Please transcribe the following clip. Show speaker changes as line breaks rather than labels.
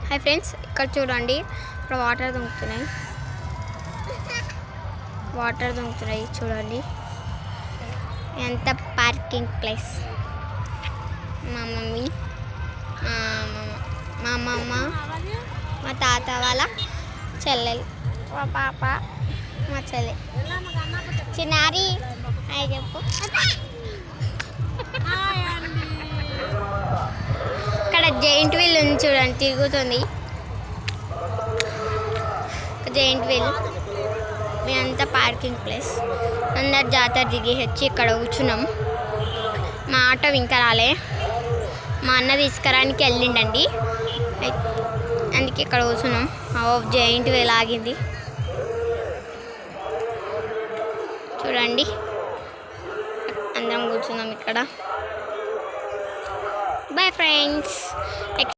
Hi friends, ఇక్కడ చూడండి. ఇక్కడ వాటర్ దుంకుతున్నాయి చూడండి. ఎంత పార్కింగ్ ప్లేస్. మా మమ్మీ, మా అమ్మమ్మ, మా తాత వాళ్ళ చెల్లెలు, మా పాప, మా చెల్లె చిన్నారి. హాయ్ చెప్పు. ఇక్కడ జైంట్ వీల్ ఉంది చూడండి, తిరుగుతుంది జైంట్ వీల్. మీ అంతా పార్కింగ్ ప్లేస్. అందరు జాతర దిగి వచ్చి ఇక్కడ కూర్చున్నాం. మా ఆటో ఇంకా రాలే, మా అన్న తీసుకురానికి వెళ్ళిండండి, అందుకే ఇక్కడ కూర్చున్నాం. జైంట్ వీల్ ఆగింది చూడండి. అందరం కూర్చున్నాం ఇక్కడ. Boy friends.